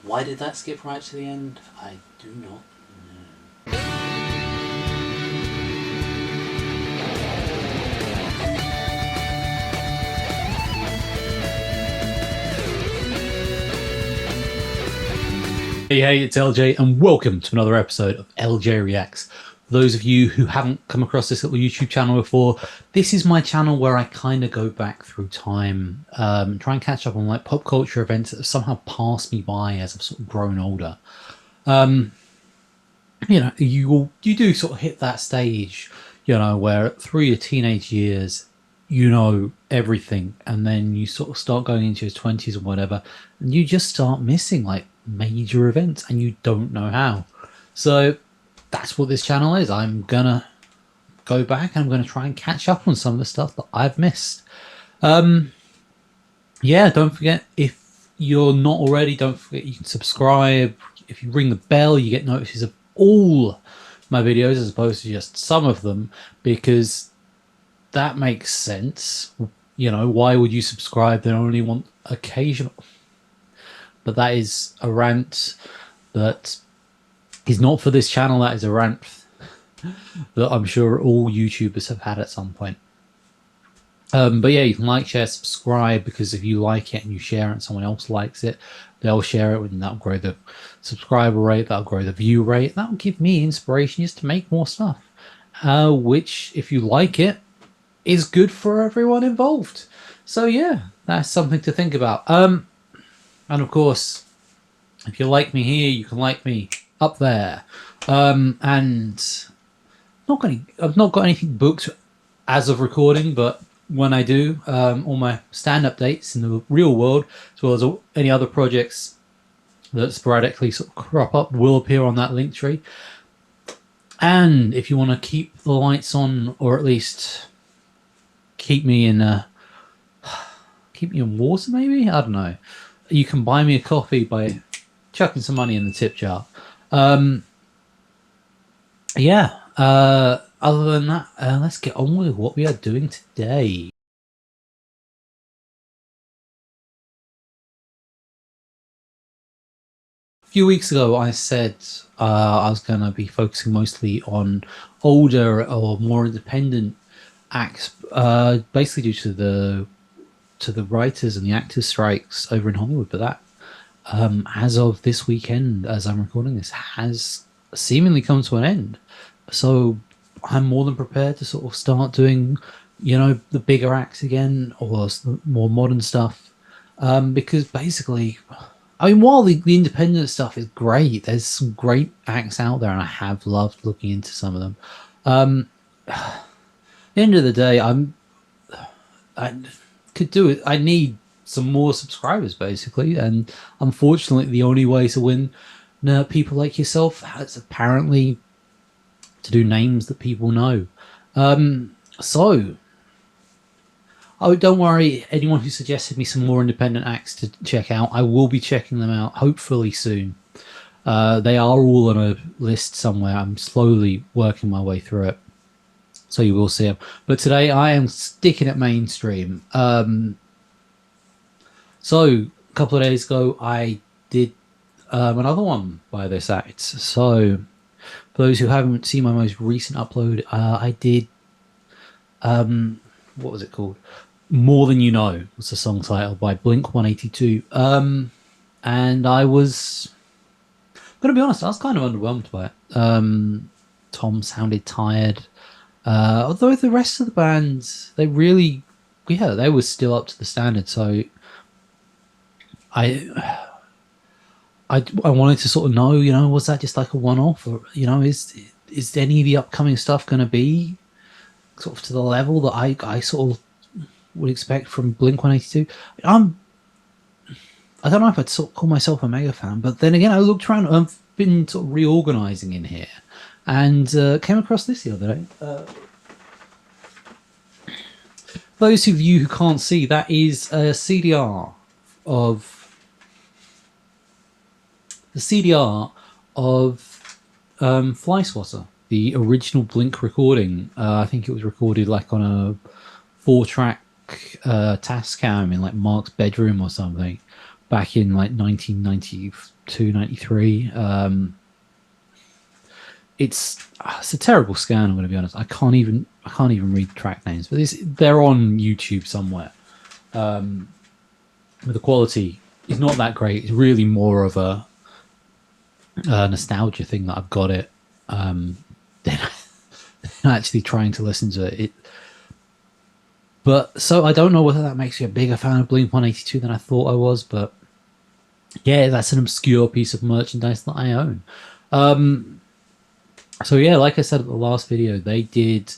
Why did that skip right to the end? I do not know. Hey, it's LJ, and welcome to another episode of LJ Reacts. For those of you who haven't come across this little YouTube channel before, this is my channel where I kind of go back through time, try and catch up on like pop culture events that have somehow passed me by as I've sort of grown older. You do sort of hit that stage, where through your teenage years, you know everything, and then you sort of start going into your 20s or whatever, and you just start missing like major events, and you don't know how. So that's what this channel is. I'm gonna go back and I'm gonna try and catch up on some of the stuff that I've missed. Yeah, don't forget, if you're not already, don't forget you can subscribe. If you ring the bell, you get notices of all my videos as opposed to just some of them, because that makes sense. Why would you subscribe then only want occasional? But that is a rant that is not for this channel. That is a rant that I'm sure all YouTubers have had at some point. But yeah, you can like, share, subscribe, because if you like it and you share it and someone else likes it, they'll share it, and that'll grow the subscriber rate, that'll grow the view rate, that'll give me inspiration just to make more stuff, which, if you like it, is good for everyone involved. So yeah, that's something to think about. And of course, if you like me here, you can like me up there. And I've not got anything booked as of recording, but when I do, all my stand-up dates in the real world, as well as any other projects that sporadically sort of crop up, will appear on that link tree. And if you want to keep the lights on, or at least keep me in water, maybe, I don't know, you can buy me a coffee by chucking some money in the tip jar. Yeah. Other than that, let's get on with what we are doing today. A few weeks ago, I said I was going to be focusing mostly on older or more independent acts, basically due to the writers and the actors strikes over in Hollywood. But that, as of this weekend, as I'm recording this, has seemingly come to an end. So I'm more than prepared to sort of start doing, the bigger acts again, or more modern stuff, because basically, I mean, while the independent stuff is great, there's some great acts out there, and I have loved looking into some of them. At the end of the day, I could do it. I need some more subscribers, basically, and unfortunately, the only way to win people like yourself is apparently to do names that people know. So, oh, don't worry, anyone who suggested me some more independent acts to check out, I will be checking them out hopefully soon. They are all on a list somewhere. I'm slowly working my way through it, so you will see them. But today I am sticking at mainstream. So a couple of days ago I did another one by this act. So for those who haven't seen my most recent upload, I did, what was it called? More Than You Know was the song title by Blink 182. And I was going to be honest, I was kind of underwhelmed by it. Tom sounded tired. Although the rest of the band, they really, yeah, they were still up to the standard. So I wanted to sort of know, was that just like a one-off, or is any of the upcoming stuff going to be sort of to the level that I sort of would expect from Blink 182? I don't know if I'd sort of call myself a mega fan, but then again, I looked around. I've been sort of reorganizing in here, and came across this the other day. Those of you who can't see, that is a CDR of Fly Swatter, the original Blink recording. I think it was recorded like on a 4-track Tascam in like Mark's bedroom or something. back in like 1992, 93. It's a terrible scan. I'm going to be honest. I can't even read track names, but they're on YouTube somewhere. But the quality is not that great. It's really more of a nostalgia thing that I've got it than actually trying to listen to it. But so I don't know whether that makes you a bigger fan of Blink 182 than I thought I was, but yeah, that's an obscure piece of merchandise that I own. So yeah, like I said at the last video, they did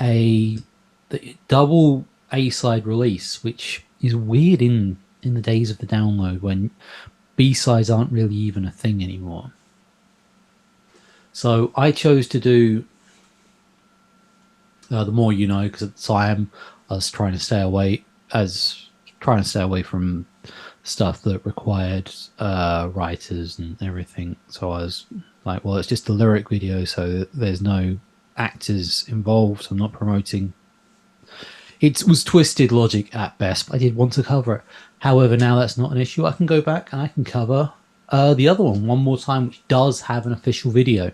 a double A side release, which is weird in the days of the download when B sides aren't really even a thing anymore. So I chose to do the more you know, because at the time I was trying to stay away from stuff that required writers and everything. So I was like, well, it's just a lyric video, so there's no actors involved. I'm not promoting. It was twisted logic at best, but I did want to cover it. However, now that's not an issue. I can go back and I can cover the other one more time, which does have an official video.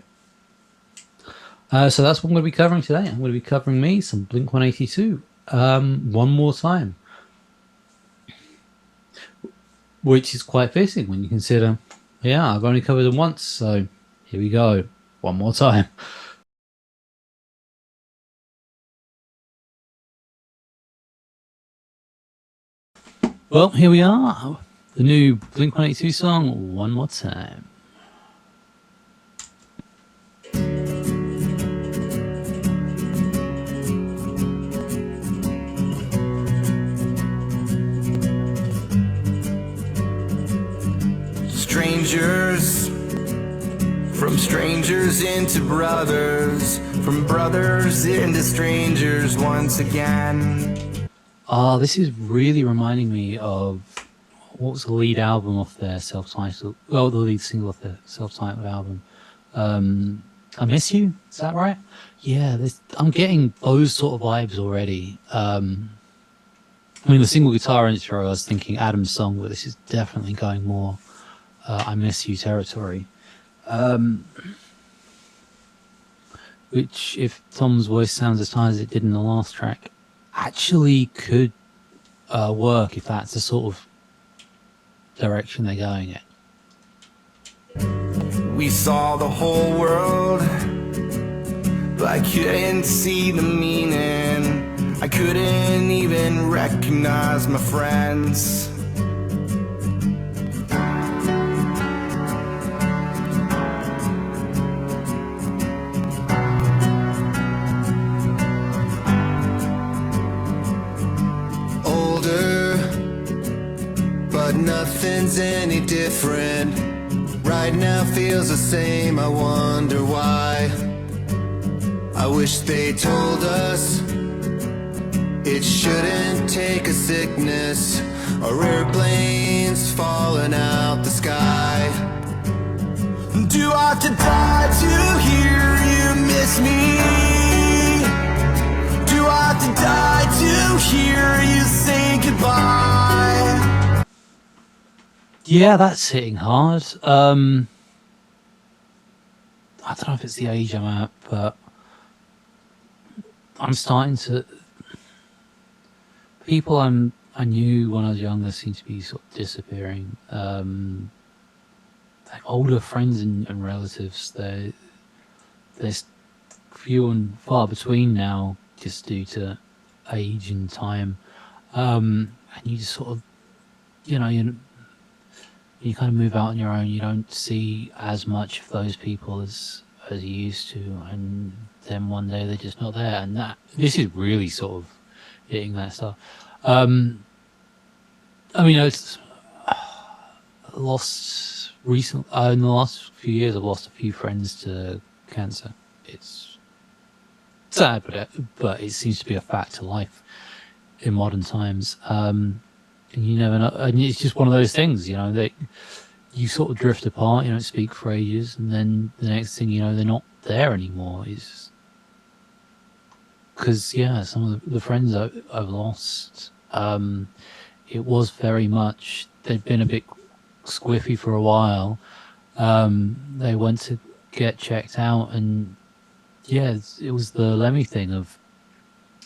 So that's what I'm going to be covering today. I'm going to be covering me some Blink 182 one more time, which is quite fitting when you consider, yeah, I've only covered them once, so here we go, one more time. Well, here we are, the new Blink 182 song, One More Time. Strangers, from strangers into brothers, from brothers into strangers once again. This is really reminding me of what was the lead album off their self-titled, well, the lead single off their self-titled album. I Miss You, is that right? Yeah, I'm getting those sort of vibes already. I mean, the single guitar intro, I was thinking Adam's song, but this is definitely going more I Miss You territory. Which, if Tom's voice sounds as tight as it did in the last track, actually could work if that's the sort of direction they're going in. We saw the whole world, but I couldn't see the meaning. I couldn't even recognize my friends. But nothing's any different. Right now feels the same, I wonder why. I wish they told us it shouldn't take a sickness or airplanes falling out the sky. Do I have to die to hear you miss me? Do I have to die to hear you say goodbye? Yeah, that's hitting hard. I don't know if it's the age I'm at, but I'm starting to. People I knew when I was younger seem to be sort of disappearing. Like older friends and relatives, there's few and far between now, just due to age and time. And you just sort of, you kind of move out on your own. You don't see as much of those people as you used to, and then one day they're just not there. And this is really sort of hitting that stuff. I mean, it's lost recently. In the last few years, I've lost a few friends to cancer. It's sad, but it seems to be a fact of life in modern times. And you never know. And it's just one of those things, that you sort of drift apart. You don't speak for ages, and then the next thing you know, they're not there anymore. Is because some of the friends I've lost, it was very much they'd been a bit squiffy for a while. They went to get checked out, and yeah, it was the Lemmy thing of,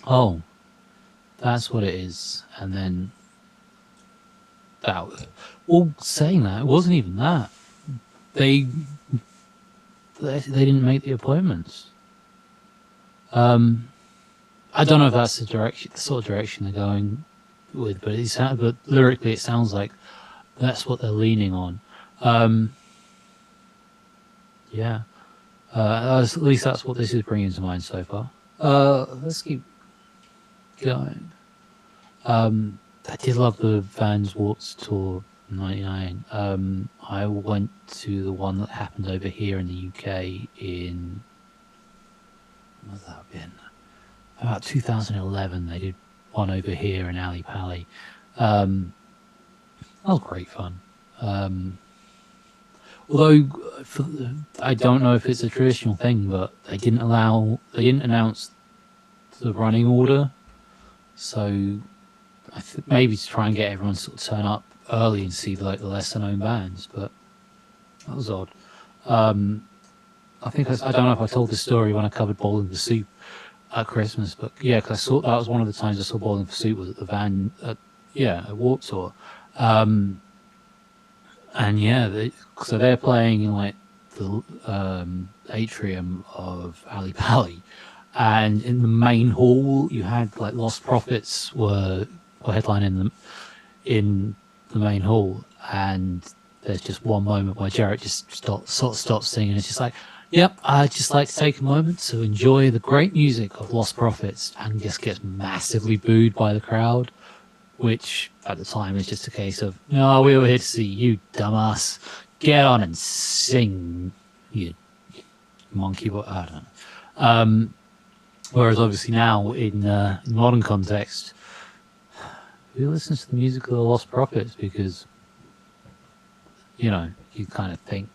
oh, that's what it is, and then that. Well, saying that, it wasn't even that. They they didn't make the appointments. I don't know if that's the sort of direction they're going with, but but lyrically it sounds like that's what they're leaning on. Yeah, at least that's what this is bringing to mind so far. Let's keep going. I did love the Vans Warped Tour '99. I went to the one that happened over here in the UK in, what would that have been? About 2011. They did one over here in Ali Pali. That was great fun. Although I don't know if it's a traditional thing, but they didn't announce the running order, so maybe to try and get everyone to sort of turn up early and see like the lesser known bands, but that was odd. I think I don't know if I told this story when I covered Bowling for Soup at Christmas, but yeah, because I saw that was one of the times I saw Bowling for Soup was at the Van, at Warped Tour. And yeah, so they're playing in like the atrium of Ali Pali, and in the main hall you had like Lost Prophets were headlining them in the main hall, and there's just one moment where Jarrett just stops singing. It's just like, yep, I'd just like to take a moment to enjoy the great music of Lost Prophets, and just gets massively booed by the crowd, which at the time is just a case of, no, we were here to see you, dumbass. Get on and sing, you monkey. What I don't know. Whereas obviously now in modern context, who listens to the music of the Lost Prophets? Because you kind of think,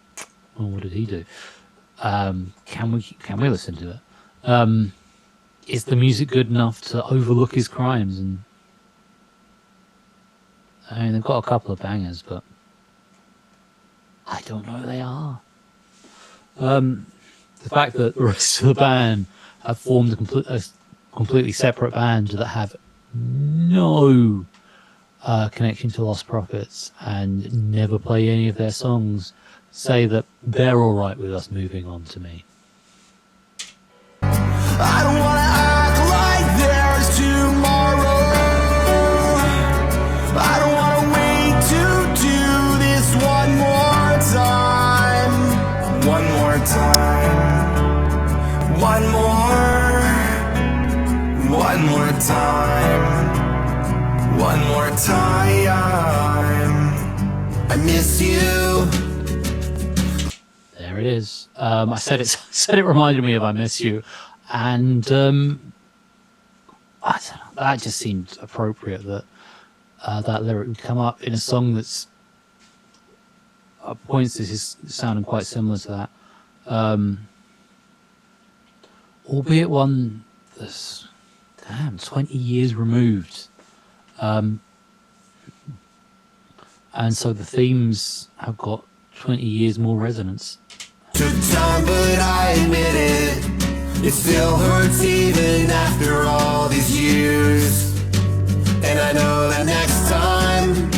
well, what did he do? Can we listen to it? Is the music good enough to overlook his crimes? And I mean, they've got a couple of bangers, but I don't know who they are. The fact that the rest of the band have formed a completely separate band that have no connection to Lost Prophets and never play any of their songs say that they're all right with us moving on to me. I don't wanna act like there's tomorrow. I don't wanna wait to do this one more time. One more time. One more time. One more time. I miss you. There it is. I said it reminded me of "I Miss You," and I don't know, that just seemed appropriate that that lyric would come up in a song that's at points this is sounding quite similar to that, albeit one that's 20 years removed, and so the themes have got 20 years more resonance. Took time, but I admit it. It still hurts even after all these years. And I know that next time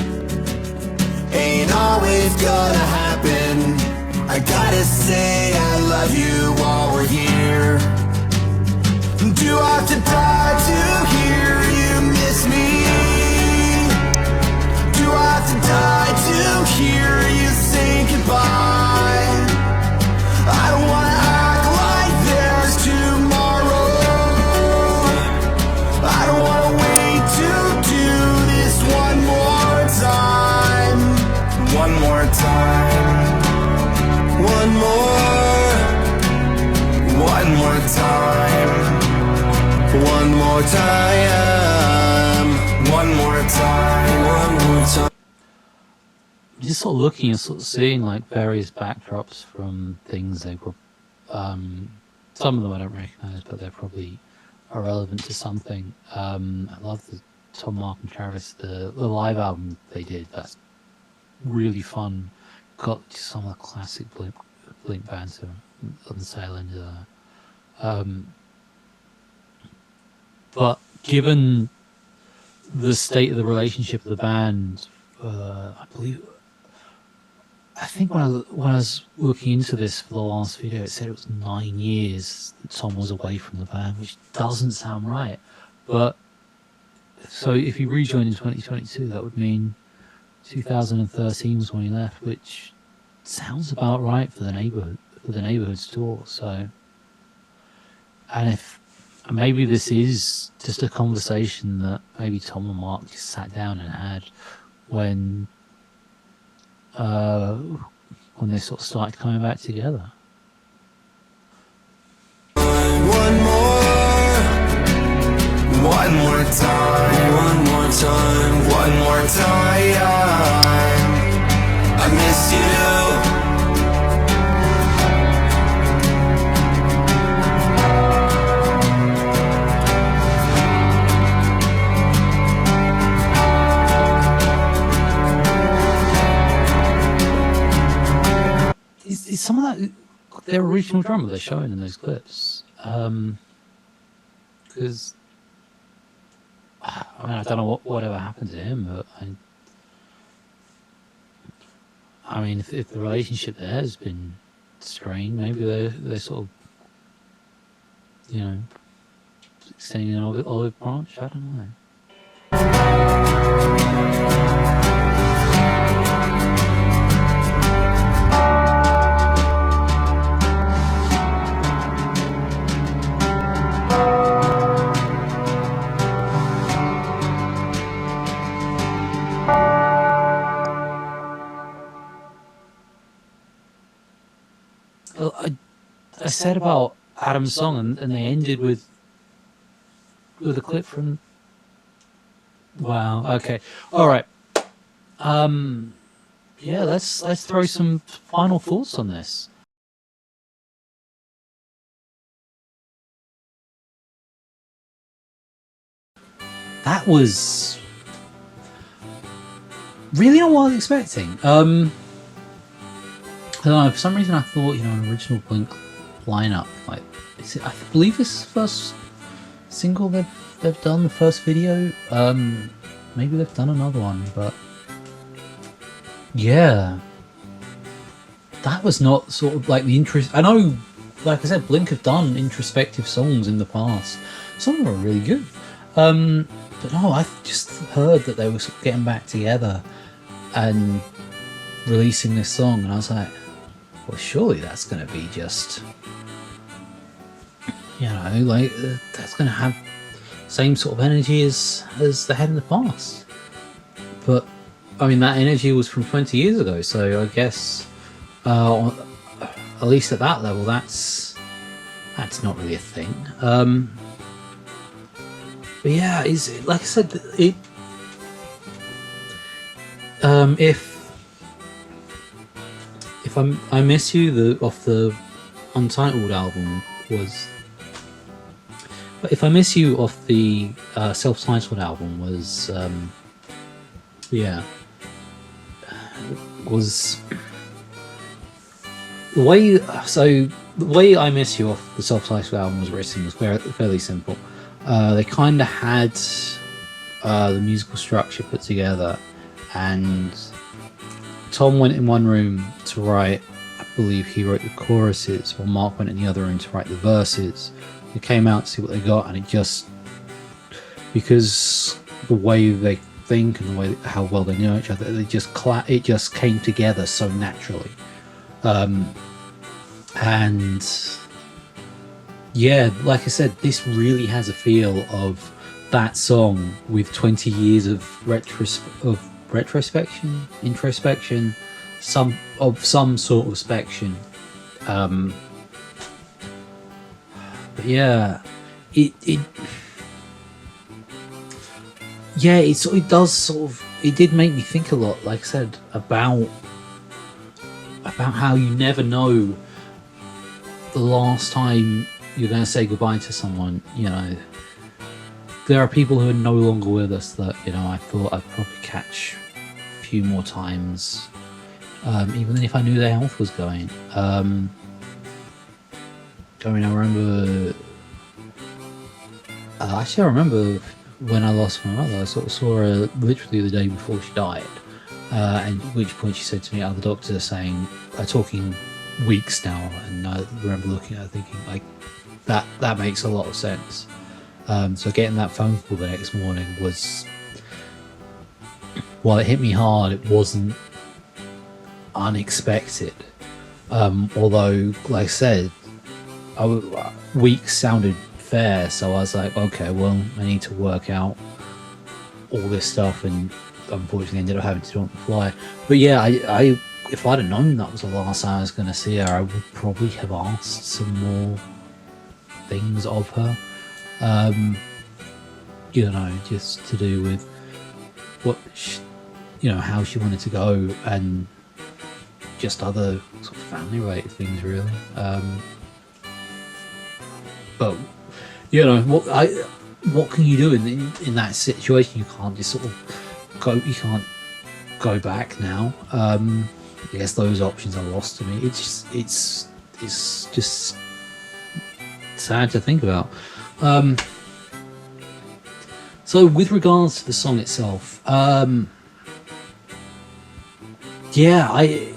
ain't always gonna happen. I gotta say I love you while we're here. Do I have to die to hear you miss me? Do I have to die to hear you say goodbye? I don't wanna act like there's tomorrow. I don't wanna wait to do this one more time. One more time. One more time. One more time. One more time. One more time. Just sort of looking and sort of seeing like various backdrops from things they were. Some of them I don't recognize, but they're probably irrelevant to something. I love the Tom, Mark, and Travis, the live album they did. That's really fun. Got some of the classic Blink bands on the tail end of that. But given the state of the relationship of the band, I think when I was looking into this for the last video, it said it was 9 years that Tom was away from the band, which doesn't sound right. But so if he rejoined in 2022, that would mean 2013 was when he left, which sounds about right for the neighborhoods tour. So, and if maybe this is just a conversation that maybe Tom and Mark just sat down and had when they sort of started coming back together. One more time, one more time, one more time. I miss you. Is some of that their original drummer they're showing in those clips? Because I mean, I don't know whatever happened to him, but I mean, if the relationship there has been strained, maybe they're sort of, extending an olive branch. I don't know. I said about Adam's song, and they ended with a clip from. Wow. Okay. All right. Yeah. Let's throw some final thoughts on this. That was really not what I was expecting. I don't know. For some reason, I thought an original Blink lineup. Like, I believe this is the first single they've done, the first video. Maybe they've done another one, but yeah, that was not sort of like the interest. I know, like I said, Blink have done introspective songs in the past. Some of them are really good. But no, I just heard that they were sort of getting back together and releasing this song, and I was like, well, surely that's going to be just, that's going to have same sort of energy as they had in the past. But I mean, that energy was from 20 years ago, so I guess at least at that level, that's not really a thing. But yeah, is like I said, it. If I Miss You, off the Untitled album was. But If I Miss You off the self-titled album was, was the way. So the way I Miss You off the self-titled album was written was fairly simple. They kind of had the musical structure put together, and Tom went in one room to write, I believe he wrote the choruses, while Mark went in the other room to write the verses. They came out to see what they got, and it just, because the way they think and the way how well they know each other, it just came together so naturally. And yeah, like I said, this really has a feel of that song with 20 years of introspection, some sort of spection. But yeah, it did make me think a lot, like I said, about how you never know the last time you're going to say goodbye to someone. There are people who are no longer with us that I thought I'd probably catch a few more times, even if I knew their health was going. I mean, I remember. Actually, I remember when I lost my mother. I sort of saw her literally the day before she died, and at which point she said to me, "Oh, the doctor saying, talking weeks now," and I remember looking at her thinking, like, that makes a lot of sense. So getting that phone call the next morning was, while it hit me hard, it wasn't unexpected. Although, like I said, weeks sounded fair, so I was like, okay, well, I need to work out all this stuff, and unfortunately ended up having to do it on the fly. But yeah, I if I'd have known that was the last time I was going to see her, I would probably have asked some more things of her. Just to do with what how she wanted to go, and just other sort of family related things, really. But what can you do in that situation? You can't just sort of go. You can't go back now. I guess those options are lost to me. It's just sad to think about. So with regards to the song itself, yeah, I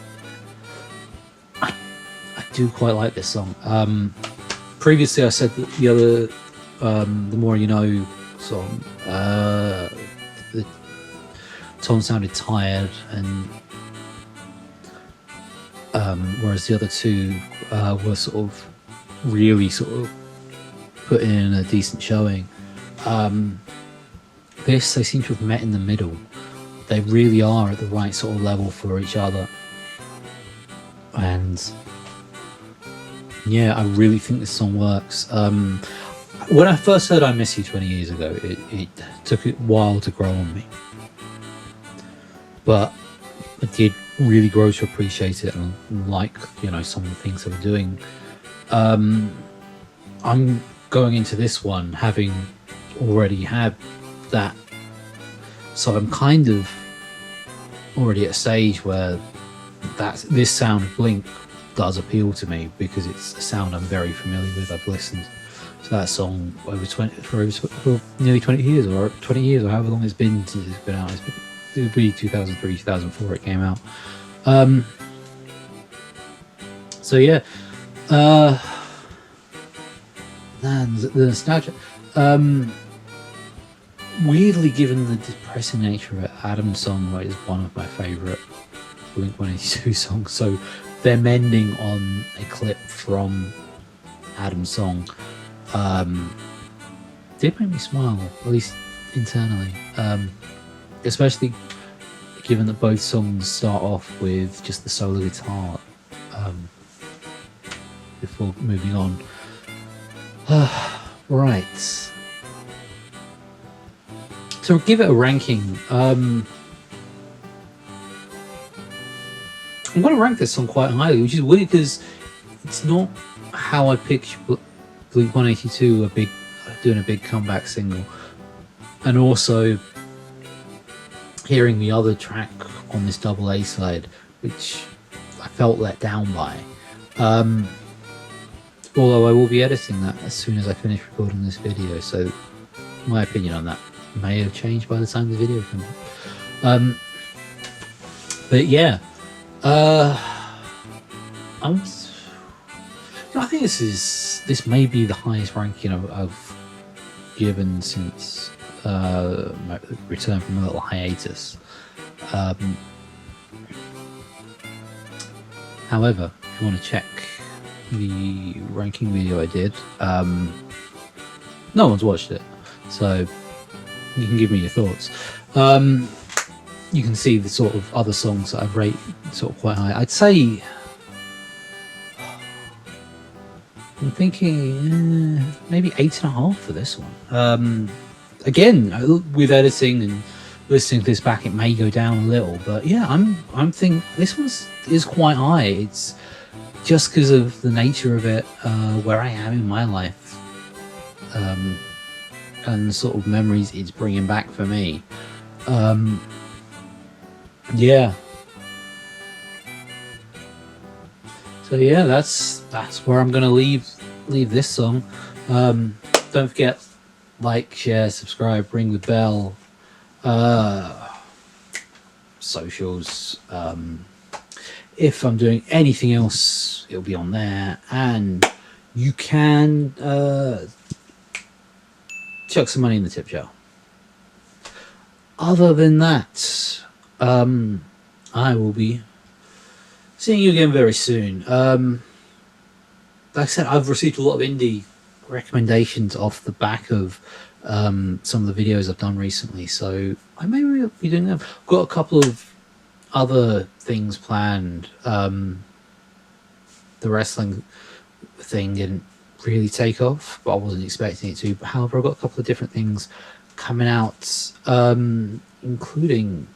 do quite like this song. Previously I said that the other, the More You Know song, the tone sounded tired, and whereas the other two were sort of really sort of putting in a decent showing. They seem to have met in the middle. They really are at the right sort of level for each other. And yeah, I really think this song works. When I first heard I Miss You 20 years ago, it took a while to grow on me. But I did really grow to appreciate it and like, some of the things they were doing. I'm going into this one having already had that, so I'm kind of already at a stage where this sound of Blink does appeal to me, because it's a sound I'm very familiar with. I've listened to that song for nearly 20 years, or 20 years, or however long it's been since it's been out. It would be 2003, 2004 it came out. So yeah, the nostalgia. Weirdly, given the depressing nature of it, Adam's song is one of my favourite Blink-182 songs. So them ending on a clip from Adam's song did make me smile, at least internally. Especially given that both songs start off with just the solo guitar before moving on. Right. To give it a ranking, I'm going to rank this song quite highly, which is weird because it's not how I picture Blink-182 doing a big comeback single. And also hearing the other track on this double A side, which I felt let down by. Although I will be editing that as soon as I finish recording this video, so my opinion on that may have changed by the time the video comes out. But yeah, I think this may be the highest ranking I've given since my return from a little hiatus. However, if you want to check the ranking video I did, no one's watched it, so you can give me your thoughts. You can see the sort of other songs that I've rated sort of quite high. I'd say, I'm thinking maybe 8.5 for this one. Again, with editing and listening to this back, it may go down a little, but yeah, I'm thinking this one is quite high. It's just because of the nature of it, where I am in my life, and the sort of memories it's bringing back for me. Yeah. So yeah, that's where I'm gonna leave this song. Don't forget, like, share, subscribe, ring the bell, socials. If I'm doing anything else, it'll be on there, and you can chuck some money in the tip jar. Other than that, I will be seeing you again very soon. Like I said, I've received a lot of indie recommendations off the back of some of the videos I've done recently, so I may be doing them. I've got a couple of other things planned. The wrestling thing didn't really take off, but I wasn't expecting it to. But however, I've got a couple of different things coming out, including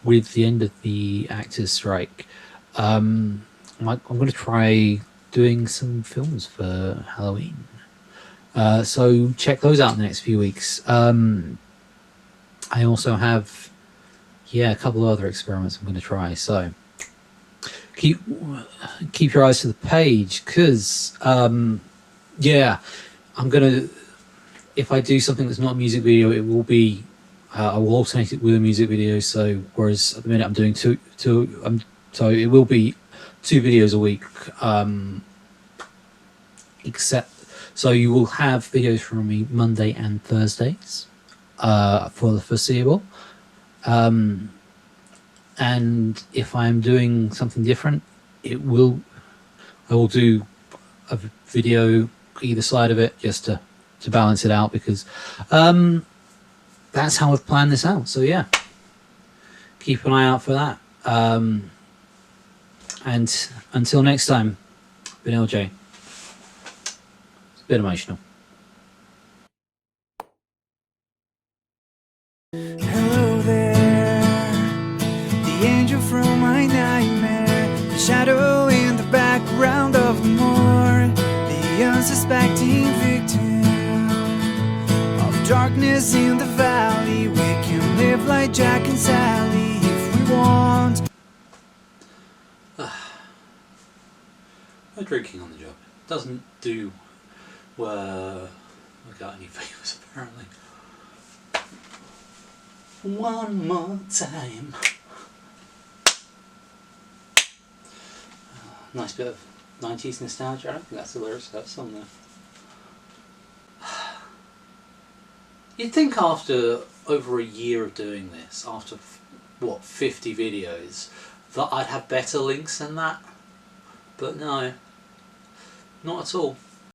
with the end of the actors' strike. I'm going to try doing some films for Halloween. So check those out in the next few weeks. I also have, yeah, a couple of other experiments I'm going to try. So keep your eyes to the page, because yeah, I'm gonna, if I do something that's not a music video, it will be I will alternate it with a music video. So whereas at the minute I'm doing two so it will be 2 videos a week. Except, so you will have videos from me Monday and Thursdays for the foreseeable. And if I'm doing something different, it will I will do a video either side of it, just to balance it out, because that's how I've planned this out. So yeah, keep an eye out for that. And until next time, been LJ. It's a bit emotional. Hello there, the angel from my nightmare, the shadow in the background of the moor, the unsuspecting victim of darkness in the valley. We can live like Jack and Sally if we want. No drinking on the job doesn't do without any favours, apparently. One more time. Nice bit of 90s nostalgia. I don't think that's the lyrics of that song though. You'd think after over a year of doing this, after 50 videos, that I'd have better links than that. But no, not at all.